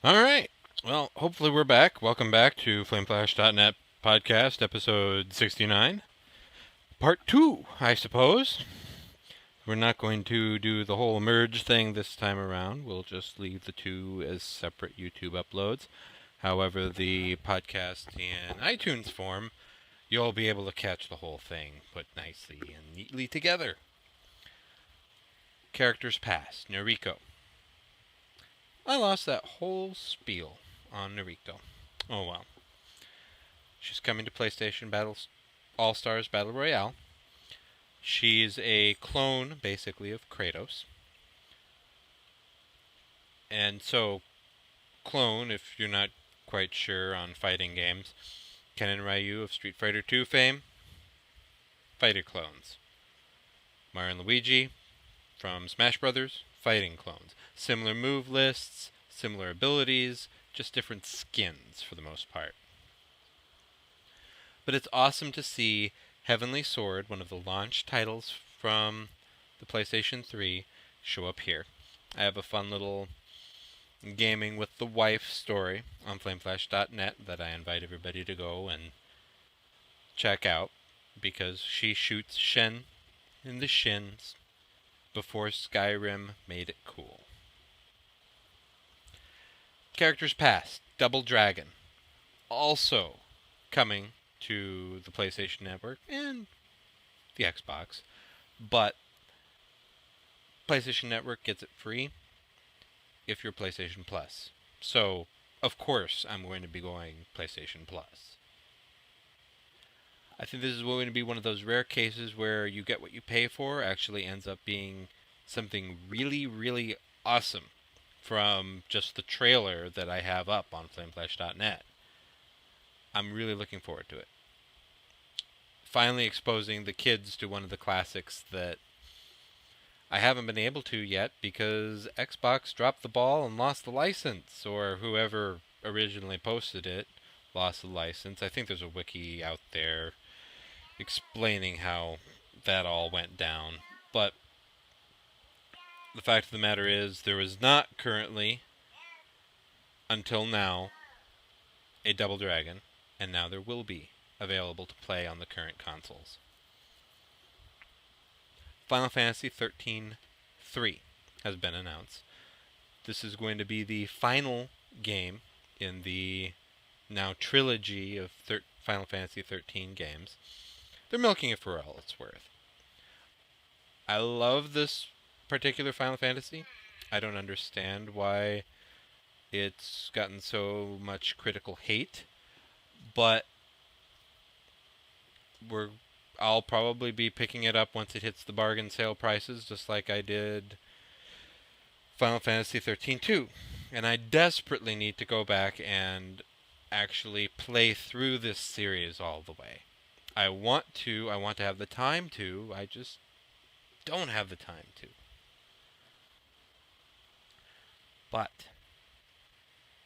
All right. Well, hopefully we're back. Welcome back to FlameFlash.net podcast, episode 69. Part 2, I suppose. We're not going to do the whole merge thing this time around. We'll just leave the two as separate YouTube uploads. However, the podcast in iTunes form, you'll be able to catch the whole thing put nicely and neatly together. Characters past. Noriko. I lost that whole spiel on Noriko. Oh well. She's coming to PlayStation Battles All-Stars Battle Royale. She's a clone, basically, of Kratos. And so, clone, if you're not quite sure on fighting games, Ken and Ryu of Street Fighter II fame, fighter clones. Mario and Luigi from Smash Brothers, fighting clones. Similar move lists, similar abilities, just different skins for the most part. But it's awesome to see Heavenly Sword, one of the launch titles from the PlayStation 3, show up here. I have a fun little gaming with the wife story on flameflash.net that I invite everybody to go and check out because she shoots Shen in the shins before Skyrim made it cool. Characters past, Double Dragon. Also coming to the PlayStation Network and the Xbox, but PlayStation Network gets it free if you're PlayStation Plus. So, of course, I'm going to be going PlayStation Plus. I think this is going to be one of those rare cases where you get what you pay for actually ends up being something really, really awesome from just the trailer that I have up on flameflash.net. I'm really looking forward to it. Finally exposing the kids to one of the classics that I haven't been able to yet because Xbox dropped the ball and lost the license, or whoever originally posted it lost the license. I think there's a wiki out there explaining how that all went down. But the fact of the matter is, there is not currently, until now, a Double Dragon, and now there will be available to play on the current consoles. Final Fantasy 13-3 has been announced. This is going to be the final game in the now trilogy of Final Fantasy 13 games. They're milking it for all it's worth. I love this particular Final Fantasy. I don't understand why it's gotten so much critical hate, but I'll probably be picking it up once it hits the bargain sale prices, just like I did Final Fantasy 13-2. And I desperately need to go back and actually play through this series all the way. I want to have the time to, I just don't have the time to. But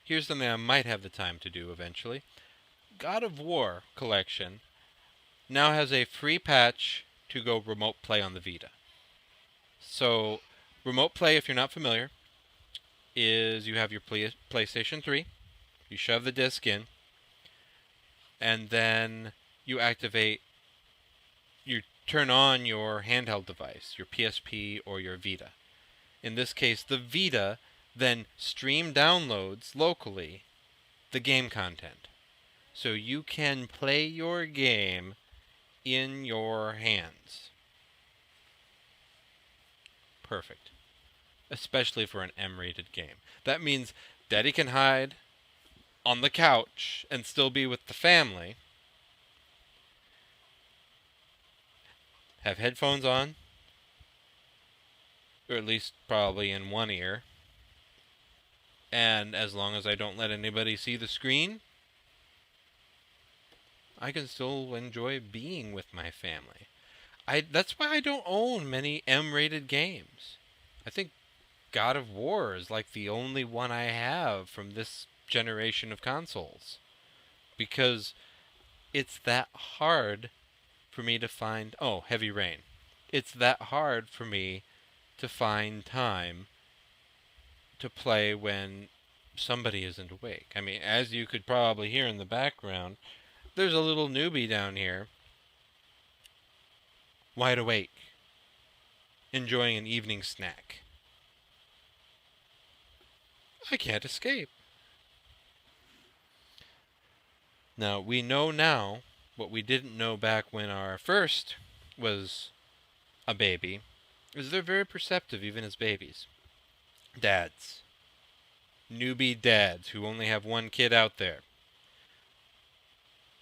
here's something I might have the time to do eventually. God of War Collection now has a free patch to go remote play on the Vita. So, remote play, if you're not familiar, is you have your PlayStation 3, you shove the disc in, and then you turn on your handheld device, your PSP or your Vita. In this case, the Vita then stream downloads locally the game content. So you can play your game in your hands. Perfect. Especially for an M-rated game. That means Daddy can hide on the couch and still be with the family. Have headphones on, or at least probably in one ear. And as long as I don't let anybody see the screen, I can still enjoy being with my family. That's why I don't own many M-rated games. I think God of War is like the only one I have from this generation of consoles. Because it's that hard for me to find... Oh, Heavy Rain. It's that hard for me to find time to play when somebody isn't awake. I mean, as you could probably hear in the background, there's a little newbie down here, wide awake, enjoying an evening snack. I can't escape. Now, we know now what we didn't know back when our first was a baby, is they're very perceptive even as babies. Dads. Newbie dads who only have one kid out there.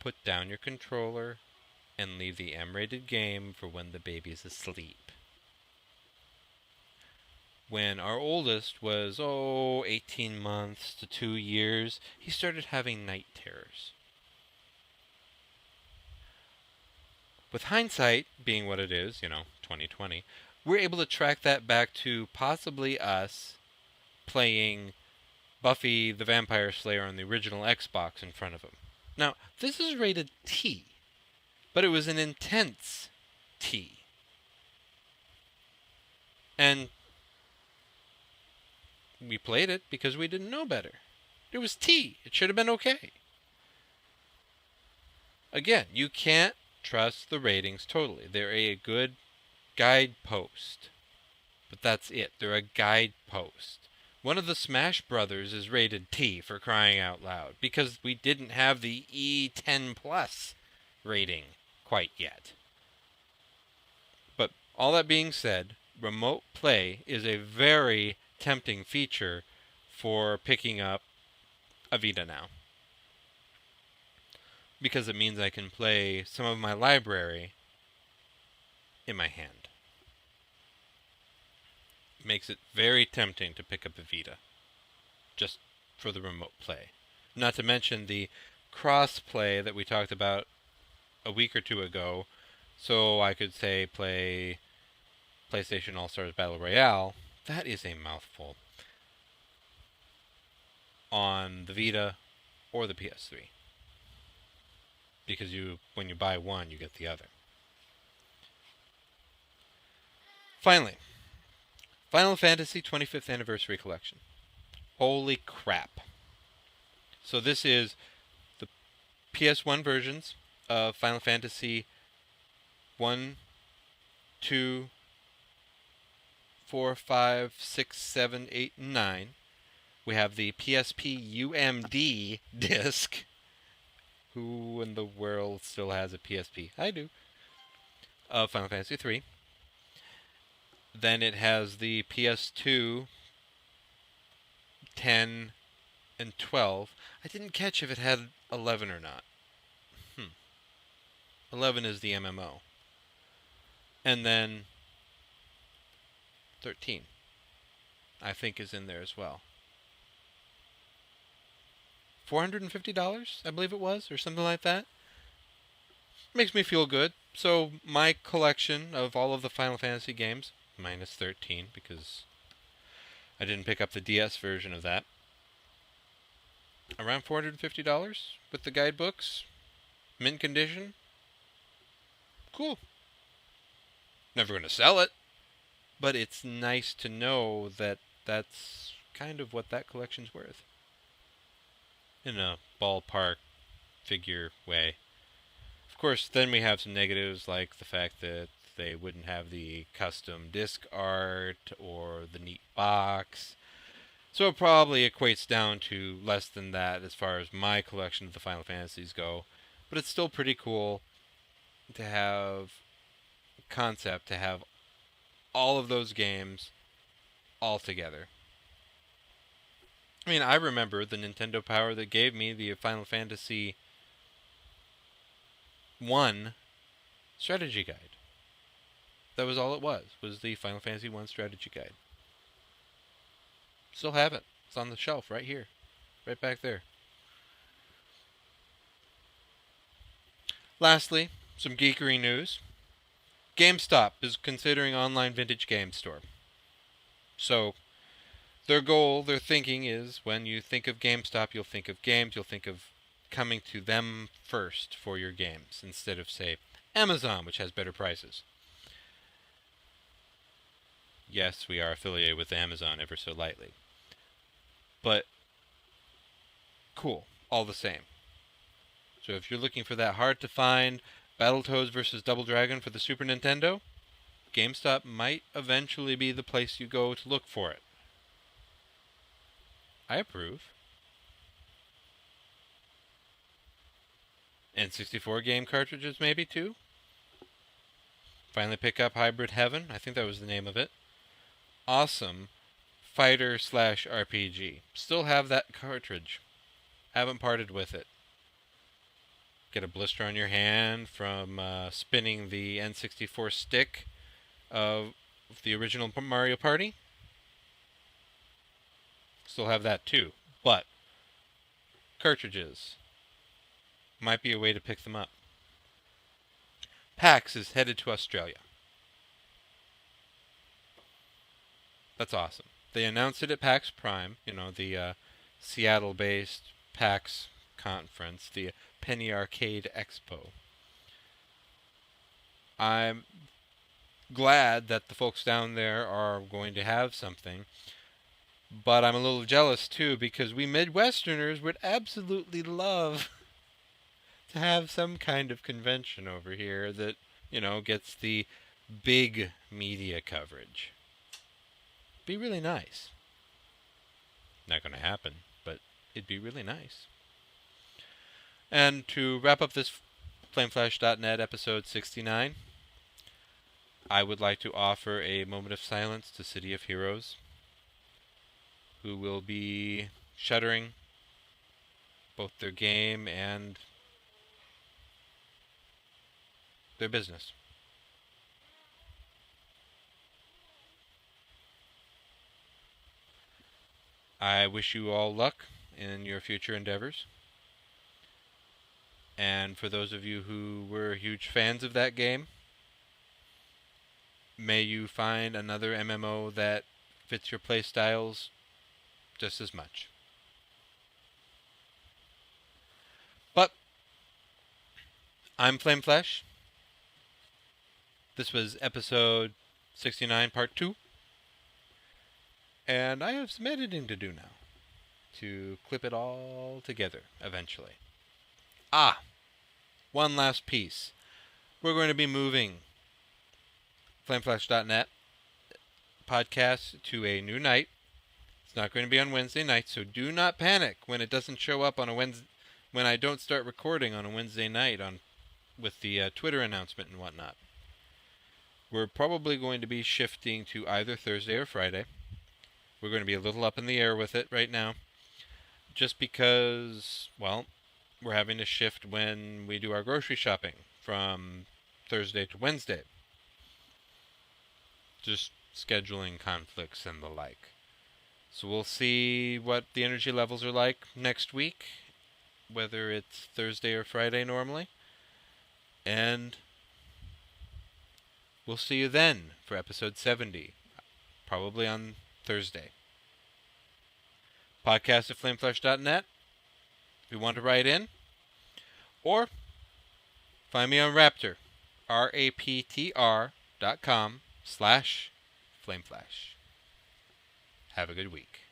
Put down your controller and leave the M-rated game for when the baby's asleep. When our oldest was, 18 months to 2 years, he started having night terrors. With hindsight being what it is, 2020, we're able to track that back to possibly us playing Buffy the Vampire Slayer on the original Xbox in front of him. Now, this is rated T, but it was an intense T. And we played it because we didn't know better. It was T. It should have been okay. Again, you can't trust the ratings totally. They're a good guidepost. But that's it. They're a guidepost. One of the Smash Brothers is rated T, for crying out loud, because we didn't have the E10 Plus rating quite yet. But all that being said, remote play is a very tempting feature for picking up a Vita now. Because it means I can play some of my library in my hand. Makes it very tempting to pick up a Vita, just for the remote play. Not to mention the cross-play that we talked about a week or two ago, so I could say play PlayStation All-Stars Battle Royale. That is a mouthful. On the Vita or the PS3. Because when you buy one, you get the other. Finally, Final Fantasy 25th Anniversary Collection. Holy crap. So this is the PS1 versions of Final Fantasy 1, 2, 4, 5, 6, 7, 8, and 9. We have the PSP UMD disc. Who in the world still has a PSP? I do. Of Final Fantasy 3. Then it has the PS2, 10, and 12. I didn't catch if it had 11 or not. 11 is the MMO. And then 13, I think, is in there as well. $450, I believe it was, or something like that. Makes me feel good. So my collection of all of the Final Fantasy games, minus 13, because I didn't pick up the DS version of that, around $450 with the guidebooks, mint condition. Cool. Never going to sell it, but it's nice to know that that's kind of what that collection's worth. In a ballpark figure way. Of course, then we have some negatives like the fact that they wouldn't have the custom disc art or the neat box. So it probably equates down to less than that as far as my collection of the Final Fantasies go. But it's still pretty cool to have concept, to have all of those games all together. I mean, I remember the Nintendo Power that gave me the Final Fantasy 1 strategy guide. That was all it was the Final Fantasy 1 strategy guide. Still have it. It's on the shelf right here. Right back there. Lastly, some geekery news. GameStop is considering online vintage game store. So, their goal, their thinking is, when you think of GameStop, you'll think of games, you'll think of coming to them first for your games, instead of, say, Amazon, which has better prices. Yes, we are affiliated with Amazon ever so lightly. But cool, all the same. So if you're looking for that hard-to-find Battletoads vs. Double Dragon for the Super Nintendo, GameStop might eventually be the place you go to look for it. I approve. N64 game cartridges maybe too? Finally pick up Hybrid Heaven, I think that was the name of it. Awesome fighter/RPG. Still have that cartridge. Haven't parted with it. Get a blister on your hand from spinning the N64 stick of the original Mario Party. Still have that too. But cartridges might be a way to pick them up. PAX is headed to Australia. That's awesome. They announced it at PAX Prime, the Seattle-based PAX conference, the Penny Arcade Expo. I'm glad that the folks down there are going to have something, but I'm a little jealous too, because we Midwesterners would absolutely love to have some kind of convention over here that, gets the big media coverage. Be really nice. Not going to happen, but it'd be really nice. And to wrap up this FlameFlash.net episode 69, I would like to offer a moment of silence to City of Heroes, who will be shuttering both their game and their business. I wish you all luck in your future endeavors. And for those of you who were huge fans of that game, may you find another MMO that fits your playstyles just as much. But I'm FlameFlash. This was episode 69, part 2. And I have some editing to do now to clip it all together eventually. One last piece. We're going to be moving FlameFlash.net podcast to a new night. It's not going to be on Wednesday night, so do not panic when it doesn't show up on a Wednesday, when I don't start recording on a Wednesday night with the Twitter announcement and whatnot. We're probably going to be shifting to either Thursday or Friday. We're going to be a little up in the air with it right now, just because, we're having to shift when we do our grocery shopping from Thursday to Wednesday. Just scheduling conflicts and the like. So we'll see what the energy levels are like next week, whether it's Thursday or Friday normally. And we'll see you then for episode 70, probably on Thursday. Podcast at flameflash.net if you want to write in. Or find me on Raptor, raptr.com/flameflash. Have a good week.